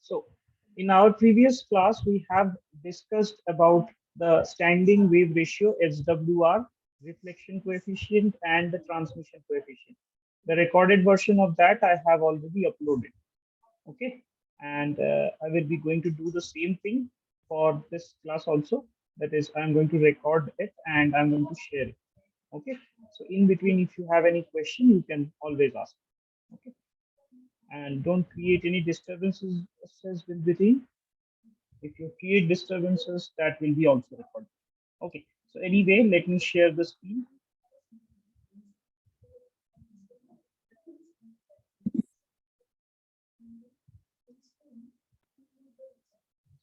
So, in our previous class, we have discussed about the standing wave ratio, SWR, reflection coefficient, and the transmission coefficient. The recorded version of that I have already uploaded. Okay, and I will be going to do the same thing for this class also. That is, I'm going to record it and I'm going to share it. Okay, so in between, if you have any question, you can always ask. Okay, and don't create any disturbances with between. If you create disturbances, that will be also recorded. Okay, so anyway, let me share the screen.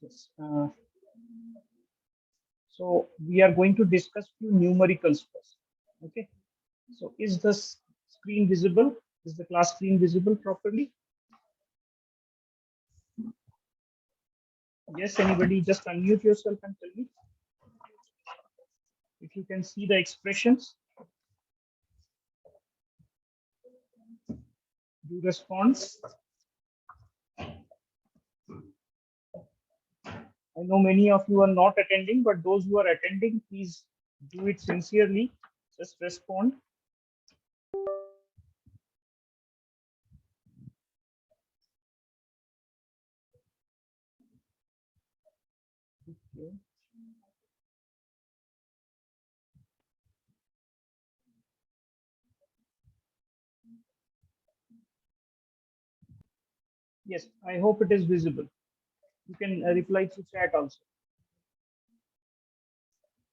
Yes. So we are going to discuss few numericals first. Okay, so is the screen visible? Is the class screen visible properly? Yes, anybody just unmute yourself and tell me if you can see the expressions. Do respond. I know many of you are not attending, but those who are attending, please do it sincerely. Just respond. Okay. Yes, I hope it is visible. You can reply to chat also.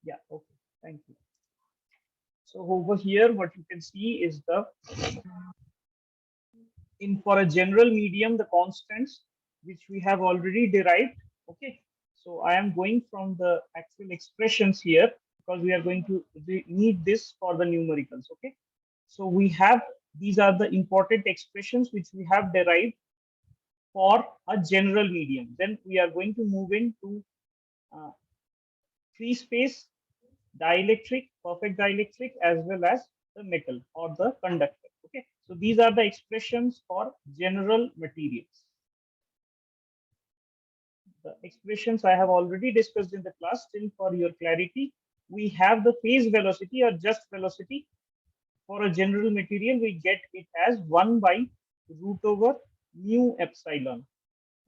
Yeah, okay, thank you. So over here, what you can see is the, in for a general medium, the constants which we have already derived. Okay, so I am going from the actual expressions here because we are going to need this for the numericals. Okay, so we have, these are the important expressions which we have derived for a general medium. Then we are going to move into free space, dielectric, perfect dielectric, as well as the metal or the conductor. Okay, so these are the expressions for general materials. The expressions I have already discussed in the class. Still, for your clarity, we have the phase velocity or just velocity. For a general material, we get it as 1 by root over mu epsilon.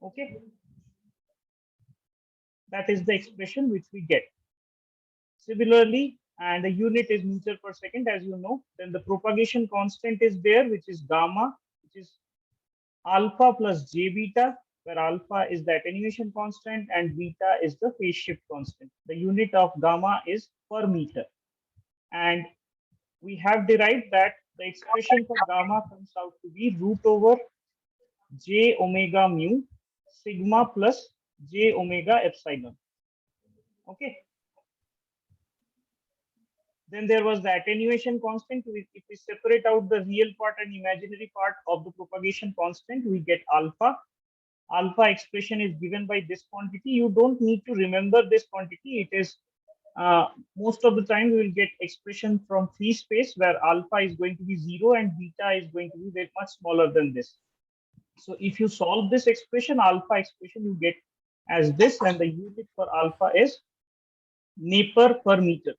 Okay, that is the expression which we get. Similarly, and the unit is meter per second, as you know. Then the propagation constant is there, which is gamma, which is alpha plus j beta, where alpha is the attenuation constant and beta is the phase shift constant. The unit of gamma is per meter. And we have derived that the expression for gamma comes out to be root over j omega mu sigma plus j omega epsilon. Okay. Then there was the attenuation constant. If we separate out the real part and imaginary part of the propagation constant, we get alpha. Alpha expression is given by this quantity. You don't need to remember this quantity. It is most of the time we will get expression from free space where alpha is going to be 0 and beta is going to be very much smaller than this. So if you solve this expression, alpha expression, you get as this, and the unit for alpha is Napier per meter.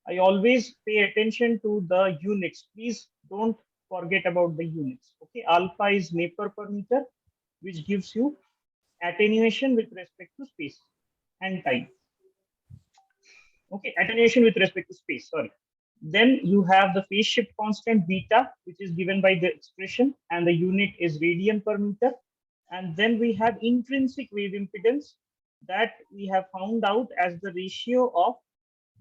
I always pay attention to the units. Please don't forget about the units. Okay, alpha is Napier per meter, which gives you attenuation with respect to space and time. Okay, attenuation with respect to space, sorry. Then you have the phase shift constant beta, which is given by the expression, and the unit is radian per meter. And then we have intrinsic wave impedance that we have found out as the ratio of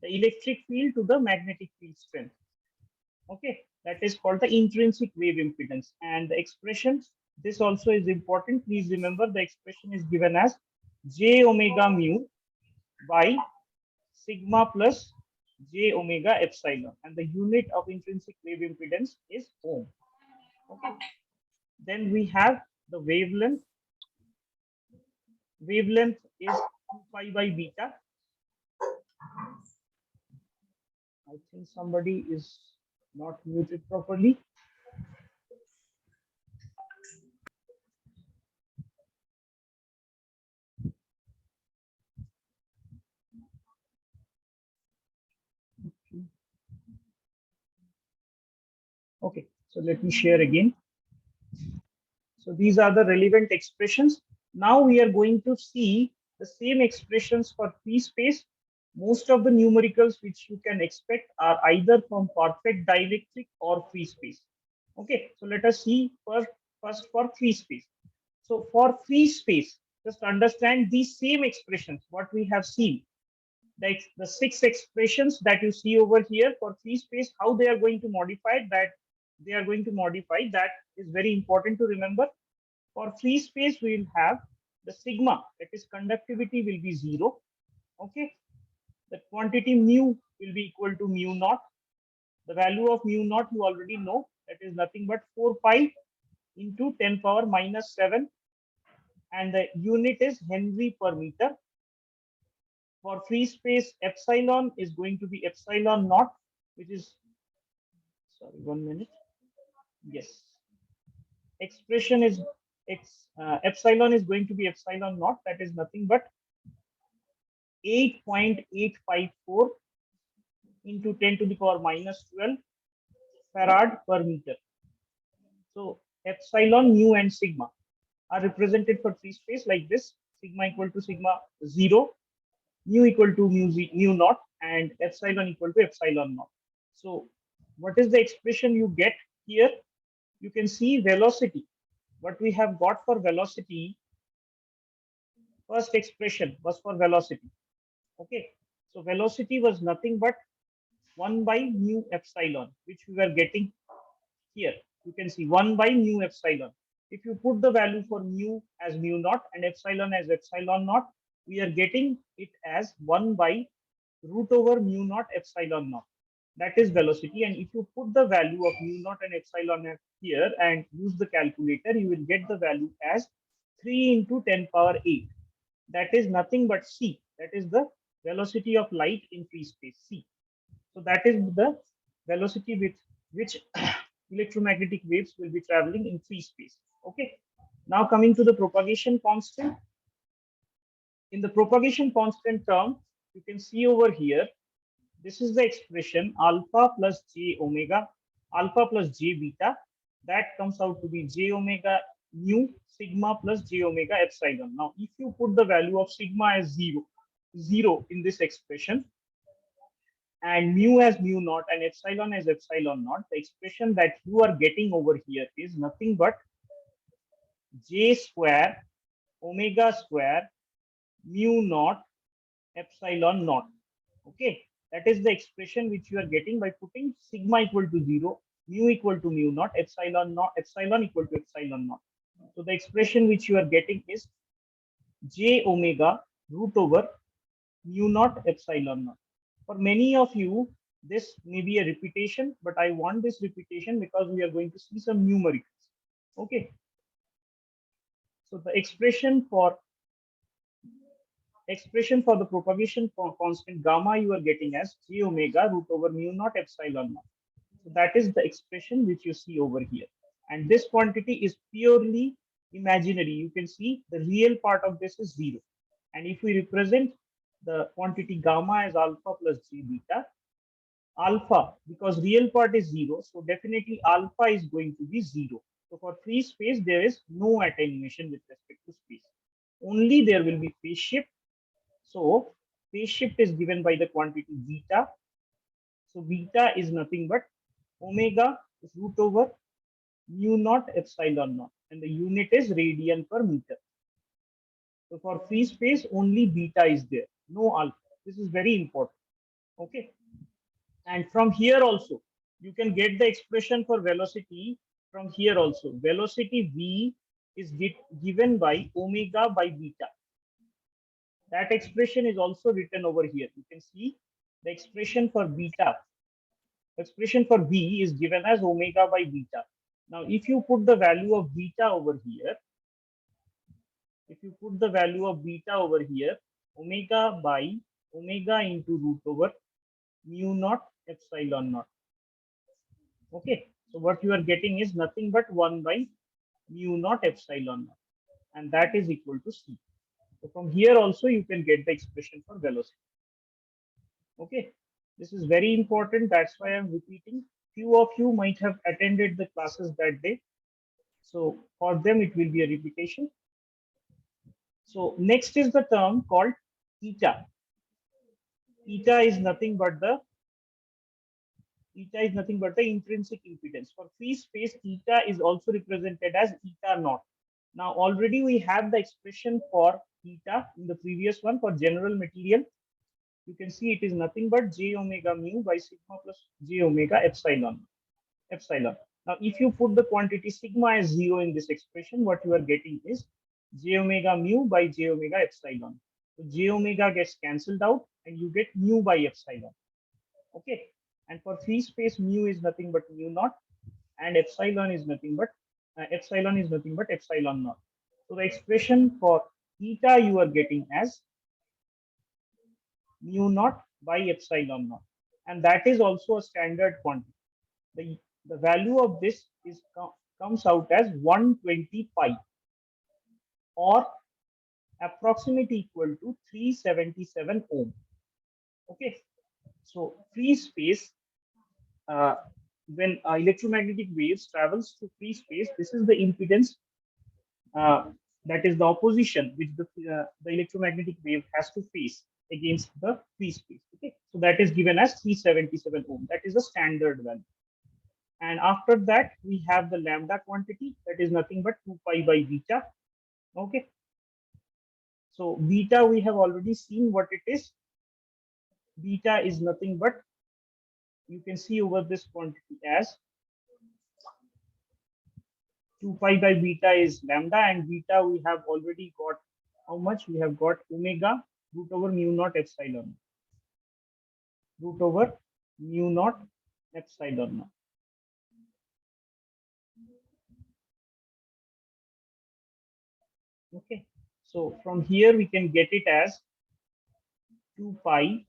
the electric field to the magnetic field strength. Okay, that is called the intrinsic wave impedance. And the expression, this also is important. Please remember the expression is given as j omega mu by sigma plus j omega epsilon, and the unit of intrinsic wave impedance is ohm. Okay. Then we have the wavelength. Wavelength is 2 pi by beta. I think somebody is not muted properly. Okay, so let me share again. So these are the relevant expressions. Now we are going to see the same expressions for free space. Most of the numericals which you can expect are either from perfect dielectric or free space. Okay, so let us see first for free space. So for free space, just understand these same expressions, what we have seen, like the six expressions that you see over here for free space, how they are going to modify that, is very important to remember. For free space, we will have the sigma, that is conductivity, will be 0. Okay. The quantity mu will be equal to mu naught. The value of mu naught you already know, that is nothing but 4 pi into 10 power minus 7. And the unit is Henry per meter. For free space, epsilon is going to be epsilon naught, which is, sorry, 1 minute. Yes. Expression is epsilon is going to be epsilon naught, that is nothing but 8.854 into 10 to the power minus 12 farad per meter. So epsilon, mu, and sigma are represented for free space like this: sigma equal to sigma 0, mu equal to mu naught, and epsilon equal to epsilon naught. So what is the expression you get here? You can see velocity. What we have got for velocity, first expression was for velocity. Okay, so velocity was nothing but 1 by mu epsilon, which we were getting here. You can see 1 by mu epsilon. If you put the value for mu as mu naught and epsilon as epsilon naught, we are getting it as 1 by root over mu naught epsilon naught. That is velocity. And if you put the value of mu naught and epsilon here and use the calculator, you will get the value as 3 into 10 power 8. That is nothing but c. That is the velocity of light in free space, c. So that is the velocity with which electromagnetic waves will be traveling in free space. Okay. Now coming to the propagation constant. In the propagation constant term, you can see over here, this is the expression alpha plus j omega, alpha plus j beta. That comes out to be j omega mu sigma plus j omega epsilon. Now, if you put the value of sigma as 0 in this expression, and mu as mu naught and epsilon as epsilon naught, the expression that you are getting over here is nothing but j square omega square mu naught epsilon naught. Okay, that is the expression which you are getting by putting sigma equal to 0, mu equal to mu naught, epsilon equal to epsilon naught. So the expression which you are getting is j omega root over mu naught epsilon naught. For many of you, this may be a repetition, but I want this repetition because we are going to see some numericals. Okay. So the expression for the propagation constant gamma you are getting as j omega root over mu naught epsilon naught. So that is the expression which you see over here. And this quantity is purely imaginary. You can see the real part of this is 0. And if we represent the quantity gamma as alpha plus j beta, alpha, because real part is 0, so definitely alpha is going to be 0. So for free space, there is no attenuation with respect to space. Only there will be phase shift. So phase shift is given by the quantity beta. So beta is nothing but omega root over mu naught epsilon naught, and the unit is radian per meter. So for free space, only beta is there, no alpha. This is very important. Okay. And from here also, you can get the expression for velocity from here also. Velocity v is given by omega by beta. That expression is also written over here. You can see the expression for beta. Expression for v is given as omega by beta. Now, if you put the value of beta over here, omega by omega into root over mu naught epsilon naught. Okay, so what you are getting is nothing but 1 by mu naught epsilon naught, and that is equal to c. So from here also you can get the expression for velocity. Okay, this is very important. That's why I'm repeating. Few of you might have attended the classes that day, so for them it will be a repetition. So next is the term called eta. Eta is nothing but the intrinsic impedance. For free space, eta is also represented as eta naught. Now already we have the expression for eta in the previous one for general material. You can see it is nothing but j omega mu by sigma plus j omega epsilon. Now if you put the quantity sigma as 0 in this expression, what you are getting is j omega mu by j omega epsilon. So j omega gets cancelled out and you get mu by epsilon. Okay, and for free space mu is nothing but mu naught, and epsilon is nothing but epsilon naught. So the expression for eta you are getting as mu naught by epsilon naught, and that is also a standard quantity. The value of this is comes out as 120 pi, or approximately equal to 377 ohm. Okay, so free space, when electromagnetic waves travels to free space, this is the impedance, that is the opposition which the electromagnetic wave has to face against the free space. Okay, so that is given as 377 ohm. That is the standard value. And after that, we have the lambda quantity, that is nothing but 2 pi by beta. Okay, so beta we have already seen what it is. Beta is nothing but, you can see over this quantity as 2 pi by beta is lambda, and beta we have already got how much? We have got omega root over mu naught epsilon. Root over mu naught epsilon naught. Okay, so from here we can get it as 2 pi.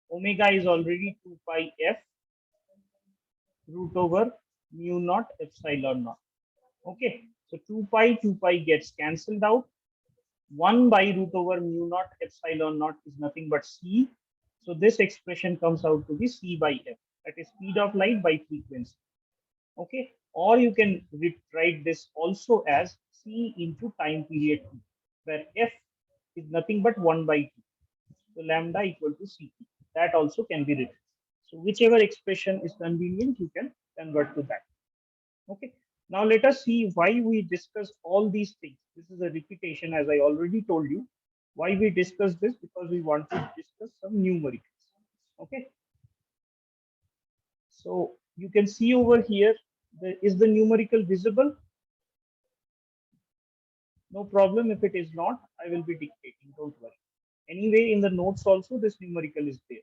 Omega is already 2 pi f root over mu naught epsilon naught. Okay, so 2 pi gets cancelled out. 1 by root over mu naught epsilon naught is nothing but c. So this expression comes out to be c by f, that is speed of light by frequency. Okay, or you can write this also as c into time period t, where f is nothing but 1 by t. So lambda equal to ct. That also can be written. So whichever expression is convenient, you can convert to that. Okay. Now let us see why we discussed all these things. This is a repetition, as I already told you. Why we discussed this? Because we want to discuss some numericals. Okay. So you can see over here, is the numerical visible? No problem if it is not, I will be dictating, don't worry. Anyway, in the notes also, this numerical is there.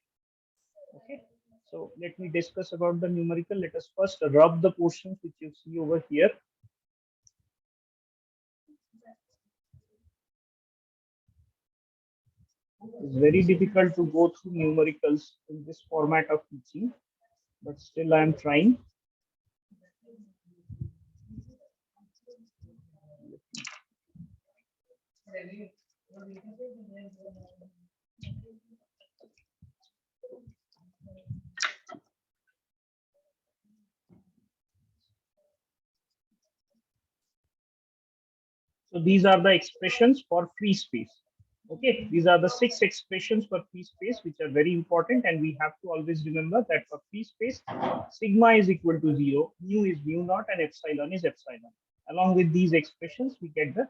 Okay. So let me discuss about the numerical. Let us first rub the portions which you see over here. It's very difficult to go through numericals in this format of teaching, but still I am trying. So these are the expressions for free space. Okay, these are the 6 expressions for free space, which are very important, and we have to always remember that for free space, sigma is equal to 0, mu is mu naught, and epsilon is epsilon. Along with these expressions, we get the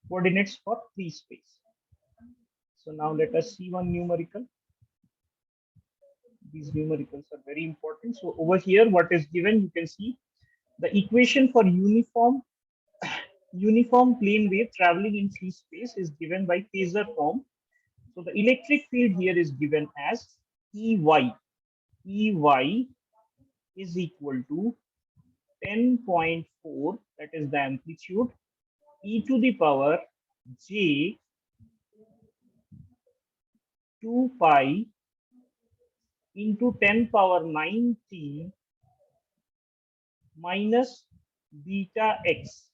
coordinates for free space. So now let us see one numerical. These numericals are very important. So over here, what is given, you can see the equation for uniform plane wave traveling in free space is given by phasor form. So the electric field here is given as EY. EY is equal to 10.4, that is the amplitude, e to the power j 2 pi into 10 power 9t minus beta x.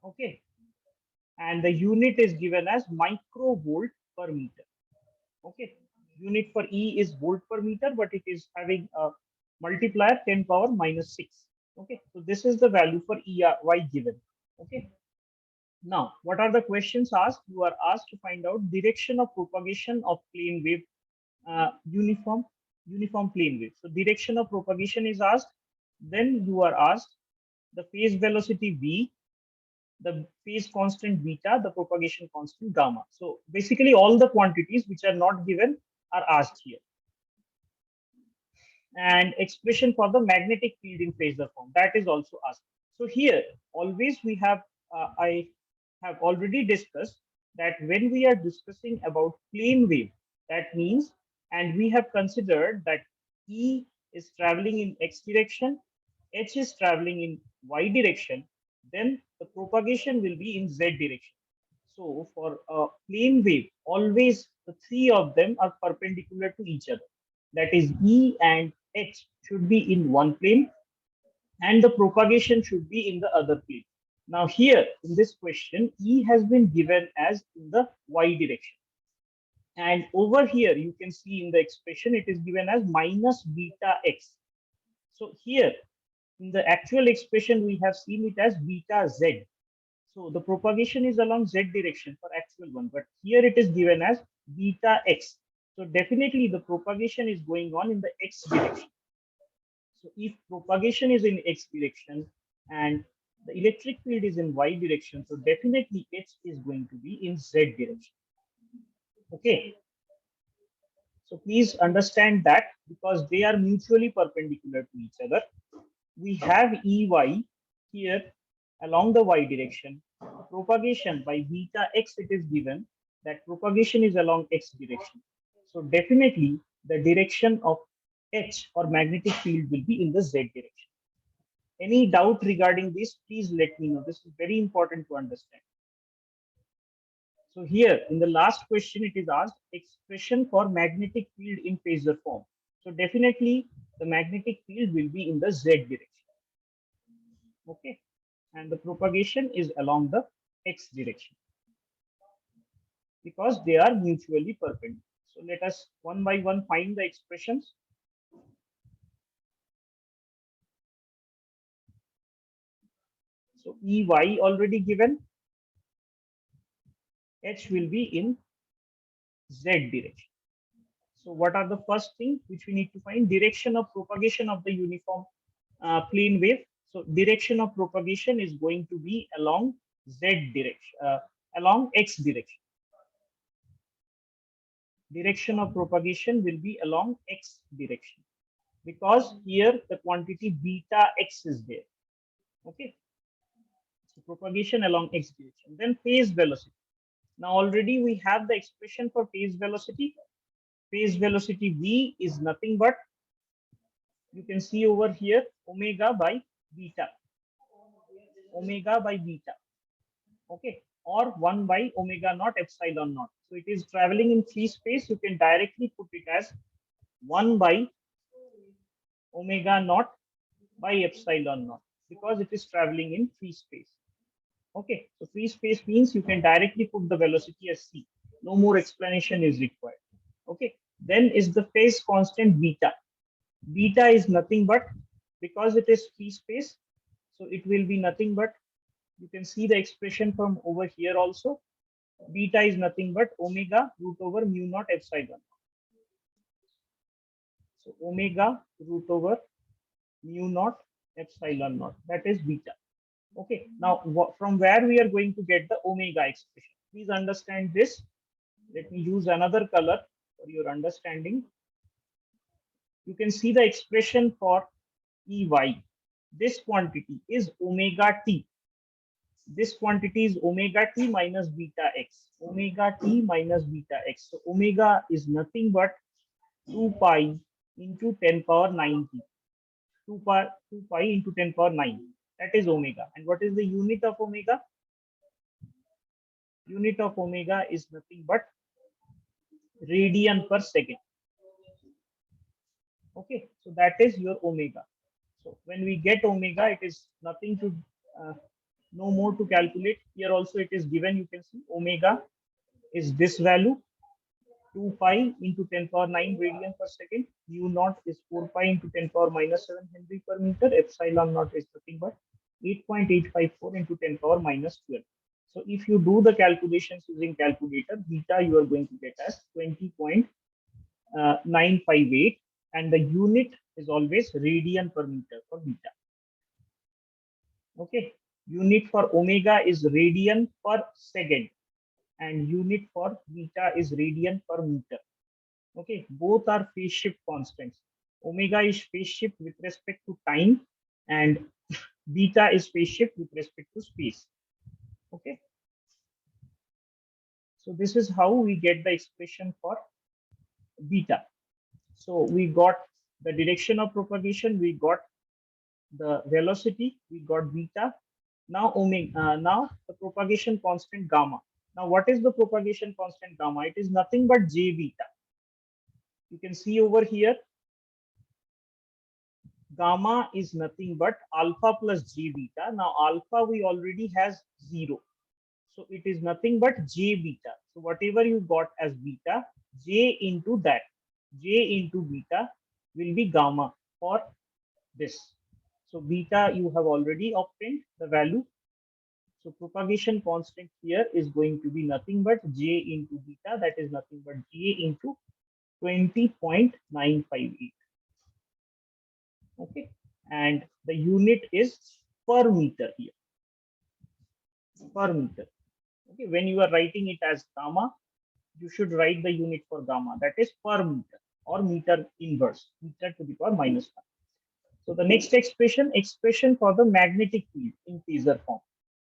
Okay. And the unit is given as microvolt per meter. Okay. Unit for E is volt per meter, but it is having a multiplier 10 power minus 6. Okay. So this is the value for EY given. Okay. Now, what are the questions asked? You are asked to find out direction of propagation of plane wave, uniform plane wave. So direction of propagation is asked. Then you are asked the phase velocity v, the phase constant beta, the propagation constant gamma. So basically all the quantities which are not given are asked here. And expression for the magnetic field in phasor form, that is also asked. So here always we have, I have already discussed that when we are discussing about plane wave, that means, and we have considered that E is traveling in x direction, H is traveling in y direction, then the propagation will be in z direction. So for a plane wave, always the three of them are perpendicular to each other. That is, E and H should be in one plane and the propagation should be in the other plane. Now here in this question, E has been given as in the y direction. And over here, you can see in the expression, it is given as minus beta x. So here in the actual expression, we have seen it as beta z. So the propagation is along z direction for actual one, but here it is given as beta x. So definitely the propagation is going on in the x direction. So if propagation is in x direction and the electric field is in y direction, so definitely H is going to be in z direction. Okay. So please understand that because they are mutually perpendicular to each other. We have EY here along the y direction. Propagation by beta x, it is given that propagation is along x direction. So definitely the direction of H or magnetic field will be in the z direction. Any doubt regarding this, please let me know. This is very important to understand. So here in the last question, it is asked expression for magnetic field in phasor form. So definitely the magnetic field will be in the z direction. Okay. And the propagation is along the x direction because they are mutually perpendicular. So let us one by one find the expressions. So EY already given, H will be in Z direction. So what are the first thing which we need to find? Direction of propagation of the uniform plane wave. So direction of propagation is going to be along Z direction, along X direction. Direction of propagation will be along X direction because here the quantity beta X is there. Okay. So propagation along X direction. Then phase velocity. Now already we have the expression for phase velocity. Phase velocity V is nothing but, you can see over here, omega by beta. Omega by beta. Okay. Or 1 by omega naught epsilon naught. So it is traveling in free space. You can directly put it as 1 by omega naught by epsilon naught because it is traveling in free space. Okay. So free space means you can directly put the velocity as c. No more explanation is required. Okay. Then is the phase constant beta. Beta is nothing but, because it is free space, so it will be nothing but, you can see the expression from over here also. Beta is nothing but omega root over mu naught epsilon. So omega root over mu naught epsilon naught, that is beta. Okay. Now from where we are going to get the omega expression? Please understand this. Let me use another color for your understanding. You can see the expression for EY. This quantity is omega t. This quantity is omega t minus beta x. Omega t minus beta x. So omega is nothing but 2 pi into 10 power 9t. 2 pi into 10 power 9. That is omega. And what is the unit of omega? Unit of omega is nothing but radian per second. Okay, so that is your omega. So when we get omega, it is nothing to no more to calculate. Here also it is given. You can see omega is this value, 2 pi into 10 power 9 radian per second. Mu naught is 4 pi into 10 power minus 7 Henry per meter. Epsilon naught is nothing but 8.854 into 10 power minus 12. So if you do the calculations using calculator, beta you are going to get as 20.958, and the unit is always radian per meter for beta. Okay, unit for omega is radian per second, and unit for beta is radian per meter. Okay, both are phase shift constants. Omega is phase shift with respect to time, and beta is phase shift with respect to space. Okay, so this is how we get the expression for beta. So we got the direction of propagation, we got the velocity, we got beta. Now omega, now the propagation constant gamma. Now what is the propagation constant gamma? It is nothing but j beta. You can see over here, gamma is nothing but alpha plus j beta. Now alpha we already has 0. So it is nothing but j beta. So whatever you got as beta, j into that, j into beta will be gamma for this. So beta you have already obtained the value. So propagation constant here is going to be nothing but j into beta, that is nothing but j into 20.958. Okay, and the unit is per meter here, per meter. Okay, when you are writing it as gamma, you should write the unit for gamma, that is per meter or meter inverse, meter to the power minus 1. So the next expression for the magnetic field in phasor form.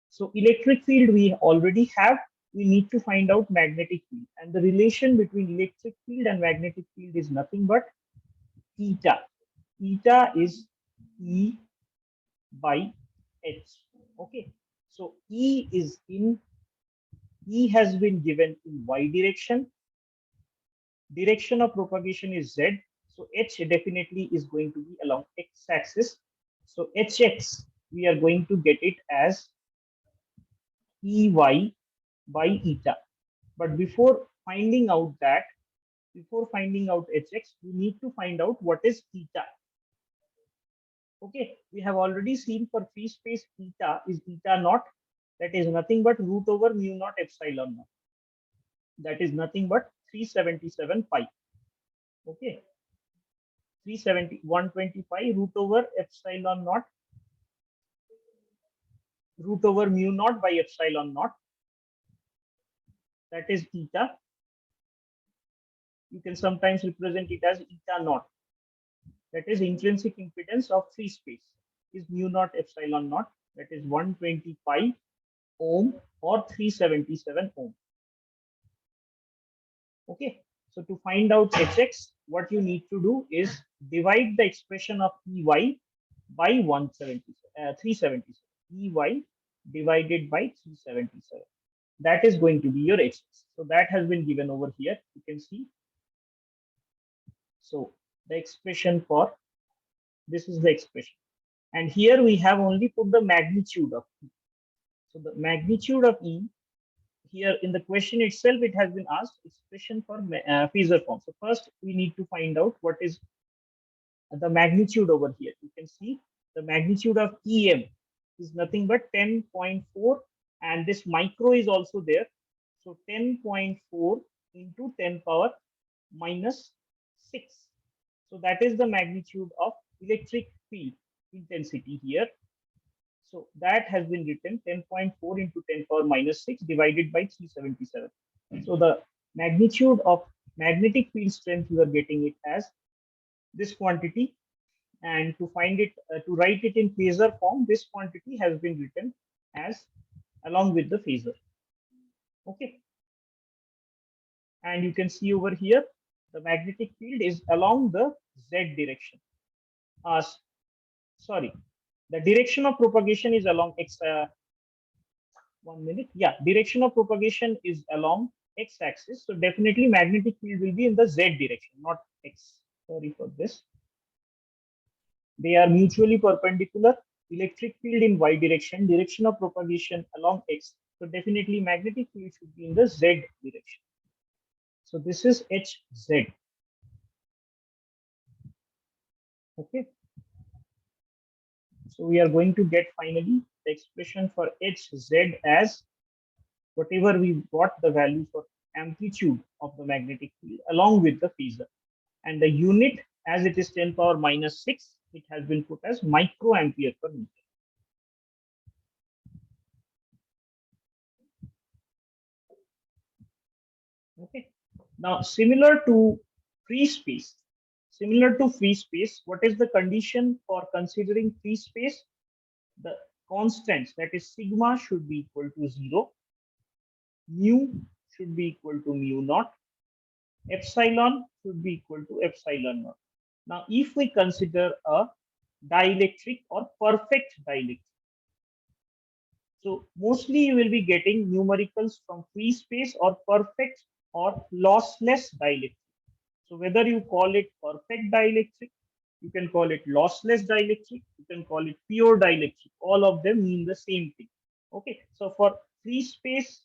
So electric field we already have. We need to find out magnetic field, and the relation between electric field and magnetic field is nothing but eta. Eta is E by H. Okay, so E has been given in y direction. Direction of propagation is z. So H definitely is going to be along x-axis. So Hx we are going to get it as Ey by eta. But before finding out Hx, we need to find out what is eta. Okay, we have already seen for free space eta is eta naught, that is nothing but root over mu naught epsilon naught. That is nothing but 377 pi. Okay, 125 root over epsilon naught, root over mu naught by epsilon naught. That is eta. You can sometimes represent it as eta naught. That is intrinsic impedance of free space is mu naught epsilon naught. That is 125 ohm or 377 ohm. Okay, so to find out Hx, what you need to do is divide the expression of Ey by 377. Ey divided by 377. That is going to be your Hx. So that has been given over here. You can see. So the expression for this is the expression, and here we have only put the magnitude of E. So the magnitude of E here in the question itself, it has been asked expression for phasor form. So first we need to find out what is the magnitude over here. You can see the magnitude of EM is nothing but 10.4, and this micro is also there. So 10.4 into 10 power minus 6. So that is the magnitude of electric field intensity here. So that has been written 10.4 into 10 power minus 6 divided by 377. So the magnitude of magnetic field strength, you are getting it as this quantity. And to find it, to write it in phasor form, this quantity has been written as along with the phasor. Okay. And you can see over here, the magnetic field is along the z direction. Sorry, the direction of propagation is along x. 1 minute. Yeah, direction of propagation is along x-axis. So definitely magnetic field will be in the z direction, not x. Sorry for this. They are mutually perpendicular. Electric field in y direction, direction of propagation along x. So definitely magnetic field should be in the z direction. So this is Hz. Okay. So we are going to get finally the expression for Hz as whatever we got the value for amplitude of the magnetic field along with the phasor. And the unit, as it is 10 power minus 6, it has been put as microampere per meter. Okay. Now, similar to free space, what is the condition for considering free space? The constants, that is sigma, should be equal to 0, mu should be equal to mu naught, epsilon should be equal to epsilon naught. Now, if we consider a dielectric or perfect dielectric, so mostly you will be getting numericals from free space or perfect or lossless dielectric. So whether you call it perfect dielectric, you can call it lossless dielectric, you can call it pure dielectric. All of them mean the same thing. Okay. So for free space,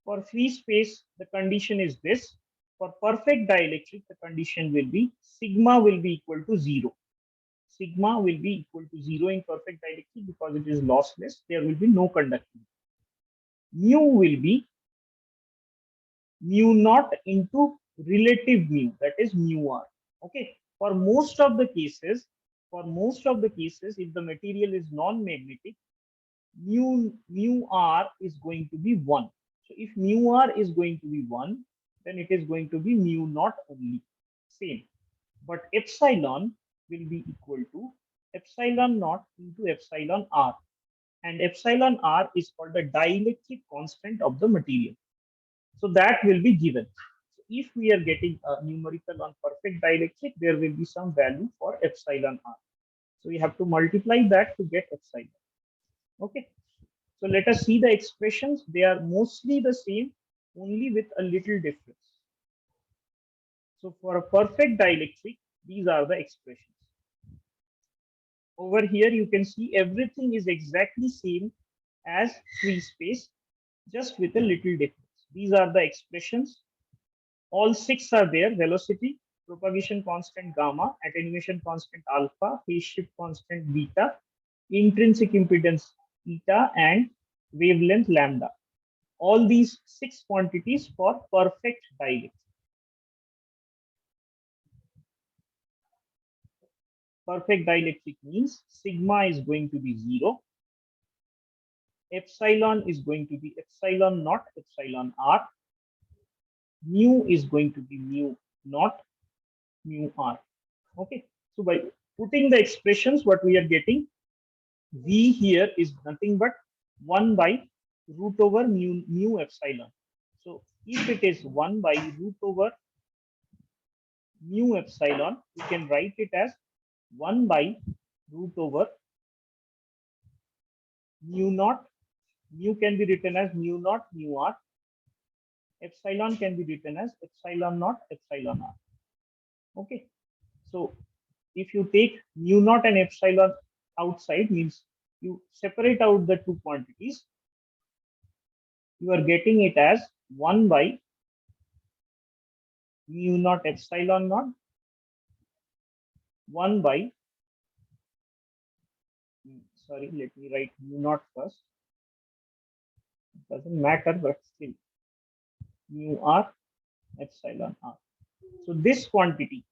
the condition is this. For perfect dielectric, the condition will be sigma will be equal to 0. Sigma will be equal to 0 in perfect dielectric because it is lossless. There will be no conductivity. Mu will be mu naught into relative mu, that is mu r. Okay. For most of the cases, if the material is non-magnetic, mu r is going to be 1. So if mu r is going to be 1, then it is going to be mu naught only. Same. But epsilon will be equal to epsilon naught into epsilon r. And epsilon r is called the dielectric constant of the material. So that will be given. So if we are getting a numerical on perfect dielectric, there will be some value for epsilon r. So we have to multiply that to get epsilon. Okay. So let us see the expressions. They are mostly the same, only with a little difference. So for a perfect dielectric, these are the expressions. Over here, you can see everything is exactly same as free space, just with a little difference. These are the expressions. All 6 are there: velocity, propagation constant gamma, attenuation constant alpha, phase shift constant beta, intrinsic impedance eta, and wavelength lambda. All these 6 quantities for perfect dielectric. Perfect dielectric means sigma is going to be 0, epsilon is going to be epsilon naught, epsilon r, mu is going to be mu naught, mu r. Okay. So by putting the expressions, what we are getting, V here is nothing but 1 by root over mu epsilon. So if it is 1 by root over mu epsilon, we can write it as 1 by root over mu naught. Mu can be written as mu naught mu r. Epsilon can be written as epsilon naught epsilon r. Okay. So if you take mu naught and epsilon outside, means you separate out the two quantities, you are getting it as 1 by mu naught epsilon naught, 1 by, sorry, let me write mu naught first. It doesn't matter, but still, mu r epsilon r. So this quantity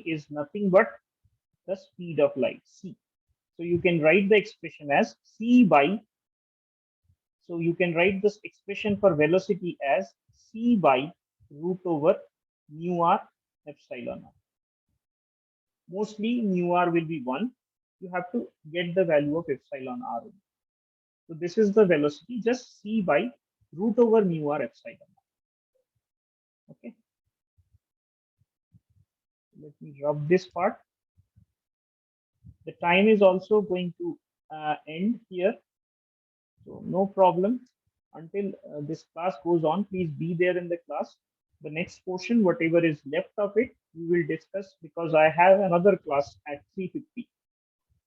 is nothing but the speed of light, c. So you can write the expression as c by, so you can write this expression for velocity as c by root over mu r epsilon r. Mostly mu r will be 1. You have to get the value of epsilon r. So this is the velocity, just c by root over mu r epsilon r. Okay. Let me rub this part. The time is also going to end here, so no problem. Until this class goes on, please be there in the class. The next portion, whatever is left of it, we will discuss because I have another class at 3:50.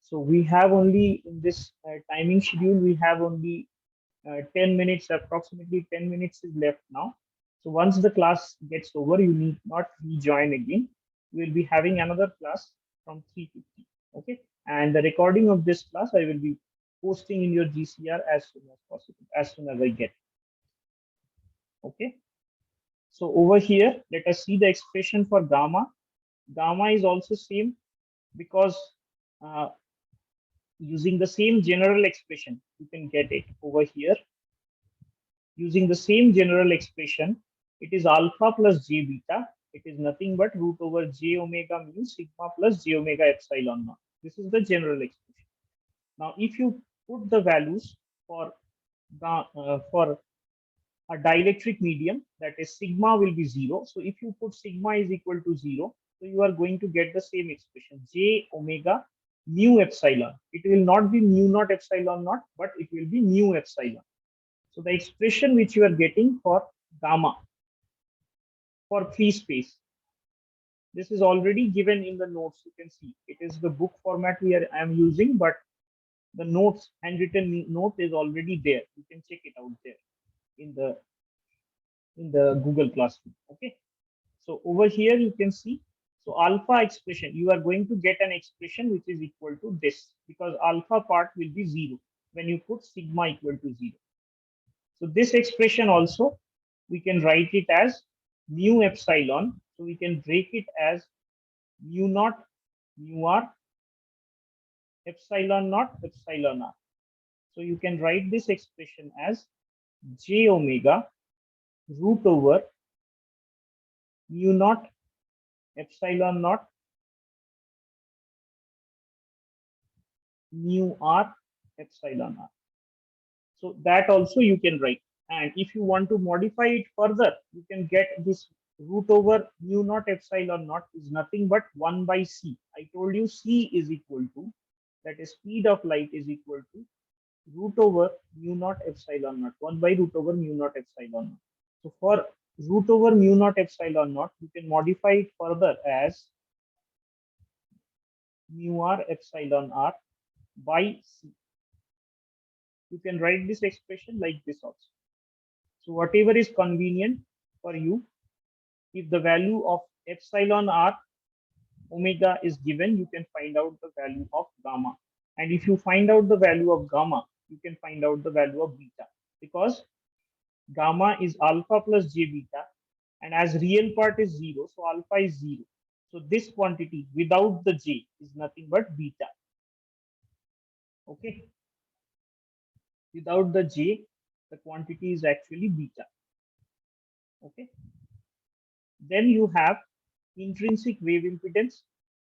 So we have only in this timing schedule, we have only 10 minutes, approximately 10 minutes is left now. So once the class gets over, you need not rejoin again. We will be having another class from 3:50. Okay. And the recording of this class, I will be posting in your GCR as soon as possible, as soon as I get. Okay. So over here, let us see the expression for gamma. Gamma is also same because uh, using the same general expression, you can get it over here. Using the same general expression, it is alpha plus j beta. It is nothing but root over j omega mu sigma plus j omega epsilon naught. This is the general expression. Now, if you put the values for for a dielectric medium, that is sigma will be 0. So if you put sigma is equal to 0, so you are going to get the same expression, j omega mu epsilon. It will not be mu naught epsilon naught, but it will be mu epsilon. So the expression which you are getting for gamma for free space, this is already given in the notes. You can see it is the book format I am using, but the notes, handwritten note is already there. You can check it out there in the Google Classroom. Okay. So over here you can see, so alpha expression, you are going to get an expression which is equal to this because alpha part will be 0 when you put sigma equal to 0. So this expression also, we can write it as mu epsilon. So we can break it as mu naught mu r epsilon naught epsilon r. So you can write this expression as j omega root over mu naught epsilon naught mu r epsilon r. So that also you can write. And if you want to modify it further, you can get this root over mu naught epsilon naught is nothing but 1 by c. I told you c is equal to, that is speed of light is equal to root over mu naught epsilon naught, 1 by root over mu naught epsilon naught. So for root over mu naught epsilon naught, you can modify it further as mu r epsilon r by c. You can write this expression like this also. So whatever is convenient for you, if the value of epsilon r omega is given, you can find out the value of gamma. And if you find out the value of gamma, you can find out the value of beta because gamma is alpha plus j beta, and as real part is 0, so alpha is 0. So this quantity without the j is nothing but beta. Okay. Without the j, the quantity is actually beta. Okay. Then you have intrinsic wave impedance.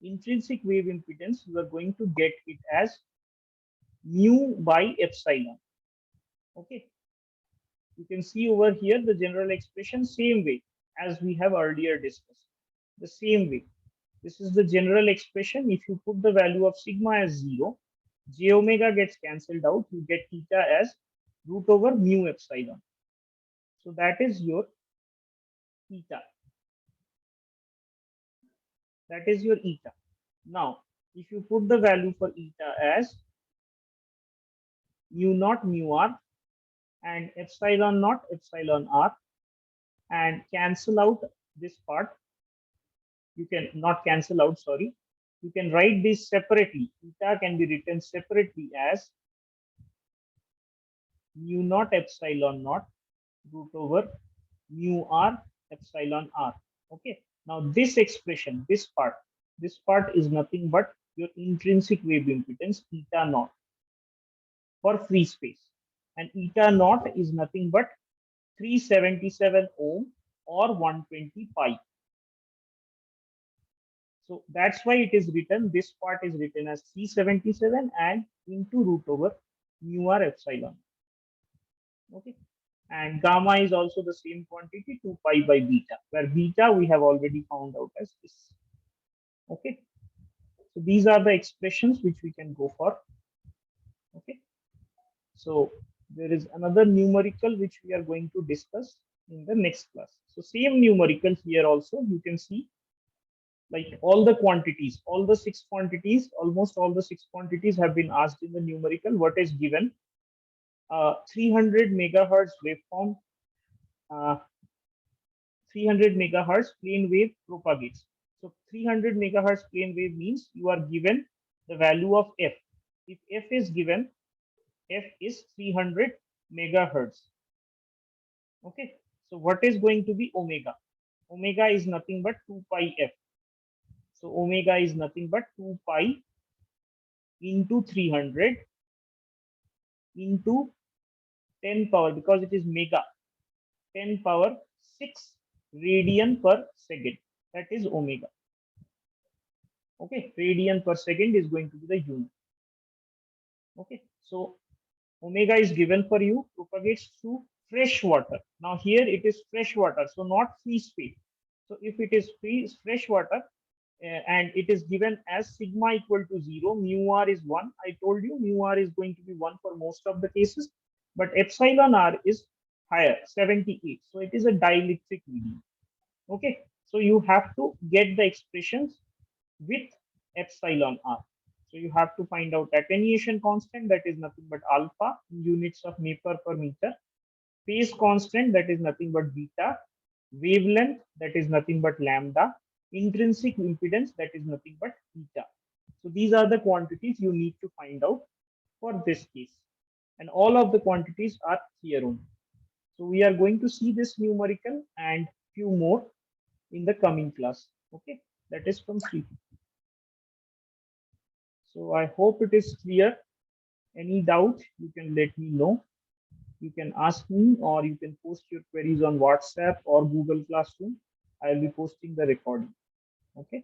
Intrinsic wave impedance, you are going to get it as mu by epsilon. Okay. You can see over here the general expression same way as we have earlier discussed. The same way. This is the general expression. If you put the value of sigma as 0, j omega gets cancelled out. You get theta as root over mu epsilon. So that is your theta. That is your eta. Now, if you put the value for eta as mu naught mu r and epsilon naught epsilon r and cancel out this part, you can not cancel out, sorry. You can write this separately. Eta can be written separately as mu naught epsilon naught root over mu r epsilon r. Okay. Now this expression, this part is nothing but your intrinsic wave impedance eta naught for free space, and eta naught is nothing but 377 ohm or 120 pi. So that's why it is written, this part is written as 377 and into root over mu r epsilon. Okay. And gamma is also the same quantity, 2 pi by beta, where beta we have already found out as this. Okay. So these are the expressions which we can go for. Okay. So There is another numerical which we are going to discuss in the next class. So same numerical here also, you can see like all the quantities, all the six quantities, almost all the six quantities have been asked in the numerical. What is given? 300 megahertz waveform, uh, 300 megahertz plane wave propagates. So 300 megahertz plane wave means you are given the value of f. If f is given, f is 300 megahertz. Okay. So what is going to be omega? Omega is nothing but 2 pi f. So omega is nothing but 2 pi into 300 into 10 power, because it is mega, 10 power 6 radian per second. That is omega. Okay, radian per second is going to be the unit. Okay, so omega is given for you, propagates through fresh water. Now here it is fresh water, so not free space. So if it is fresh water, and it is given as sigma equal to 0, mu r is 1. I told you mu r is going to be 1 for most of the cases, but epsilon r is higher, 78. So it is a dielectric medium. Okay, so you have to get the expressions with epsilon r. So you have to find out attenuation constant, that is nothing but alpha in units of Meper per meter, phase constant, that is nothing but beta, wavelength, that is nothing but lambda, intrinsic impedance, that is nothing but eta. So these are the quantities you need to find out for this case. And all of the quantities are here only. So we are going to see this numerical and few more in the coming class. Okay, that is from 3. So I hope it is clear. Any doubt, you can let me know. You can ask me, or you can post your queries on WhatsApp or Google Classroom. I'll be posting the recording. Okay.